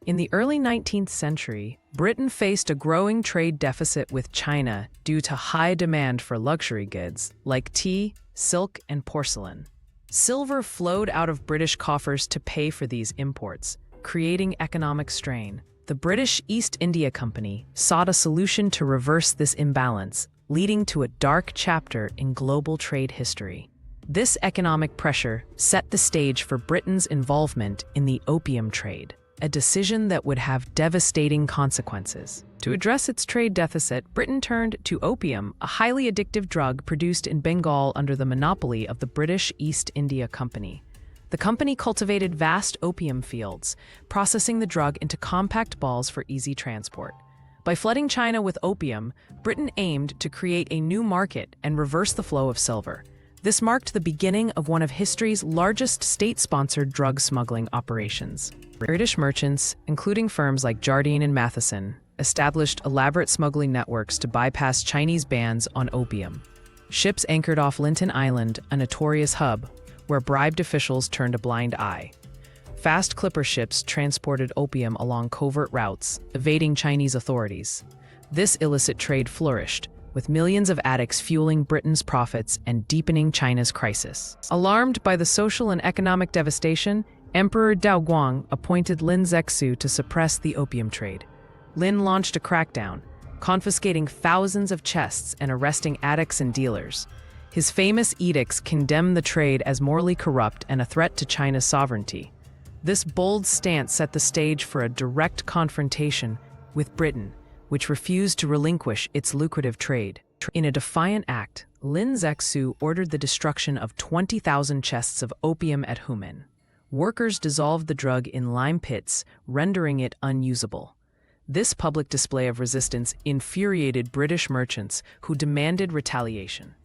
In the early 19th century, Britain faced a growing trade deficit with China due to high demand for luxury goods like tea, silk, and porcelain. Silver flowed out of British coffers to pay for these imports, creating economic strain. The British East India Company sought a solution to reverse this imbalance, leading to a dark chapter in global trade history. This economic pressure set the stage for Britain's involvement in the opium trade, a decision that would have devastating consequences. To address its trade deficit, Britain turned to opium, a highly addictive drug produced in Bengal under the monopoly of the British East India Company. The company cultivated vast opium fields, processing the drug into compact balls for easy transport. By flooding China with opium, Britain aimed to create a new market and reverse the flow of silver. This marked the beginning of one of history's largest state-sponsored drug smuggling operations. British merchants, including firms like Jardine and Matheson, established elaborate smuggling networks to bypass Chinese bans on opium. Ships anchored off Linton Island, a notorious hub, where bribed officials turned a blind eye. Fast clipper ships transported opium along covert routes, evading Chinese authorities. This illicit trade flourished, with millions of addicts fueling Britain's profits and deepening China's crisis. Alarmed by the social and economic devastation, Emperor Daoguang appointed Lin Zexu to suppress the opium trade. Lin launched a crackdown, confiscating thousands of chests and arresting addicts and dealers. His famous edicts condemned the trade as morally corrupt and a threat to China's sovereignty. This bold stance set the stage for a direct confrontation with Britain, which refused to relinquish its lucrative trade. In a defiant act, Lin Zexu ordered the destruction of 20,000 chests of opium at Humen. Workers dissolved the drug in lime pits, rendering it unusable. This public display of resistance infuriated British merchants who demanded retaliation.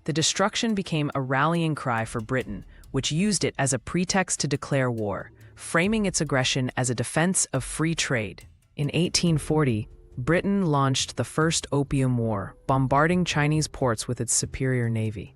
The destruction became a rallying cry for Britain, which used it as a pretext to declare war, framing its aggression as a defense of free trade. In 1840, Britain launched the First Opium War, bombarding Chinese ports with its superior navy.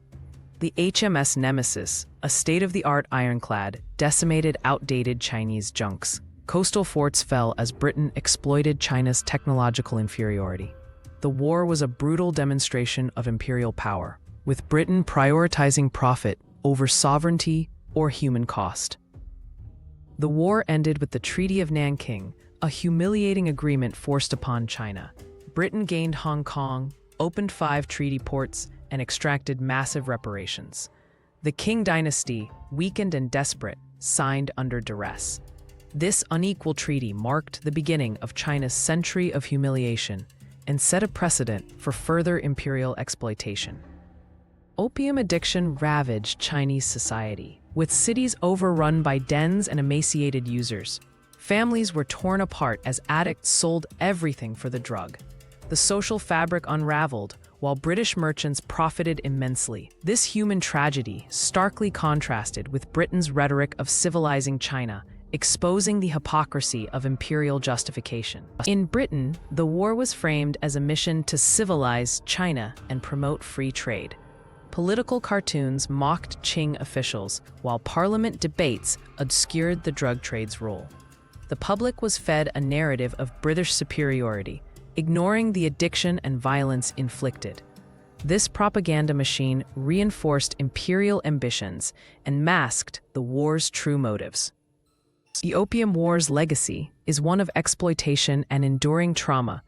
The HMS Nemesis, a state-of-the-art ironclad, decimated outdated Chinese junks. Coastal forts fell as Britain exploited China's technological inferiority. The war was a brutal demonstration of imperial power, with Britain prioritizing profit over sovereignty or human cost. The war ended with the Treaty of Nanking, a humiliating agreement forced upon China. Britain gained Hong Kong, opened 5 treaty ports, and extracted massive reparations. The Qing Dynasty, weakened and desperate, signed under duress. This unequal treaty marked the beginning of China's century of humiliation and set a precedent for further imperial exploitation. Opium addiction ravaged Chinese society, with cities overrun by dens and emaciated users. Families were torn apart as addicts sold everything for the drug. The social fabric unraveled, while British merchants profited immensely. This human tragedy starkly contrasted with Britain's rhetoric of civilizing China, exposing the hypocrisy of imperial justification. In Britain, the war was framed as a mission to civilize China and promote free trade. Political cartoons mocked Qing officials, while parliament debates obscured the drug trade's role. The public was fed a narrative of British superiority, ignoring the addiction and violence inflicted. This propaganda machine reinforced imperial ambitions and masked the war's true motives. The Opium Wars' legacy is one of exploitation and enduring trauma.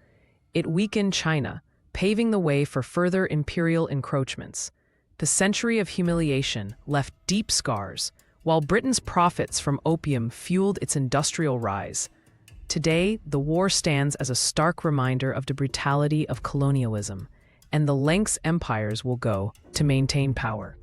It weakened China, paving the way for further imperial encroachments. The century of humiliation left deep scars, while Britain's profits from opium fueled its industrial rise. Today, the war stands as a stark reminder of the brutality of colonialism and the lengths empires will go to maintain power.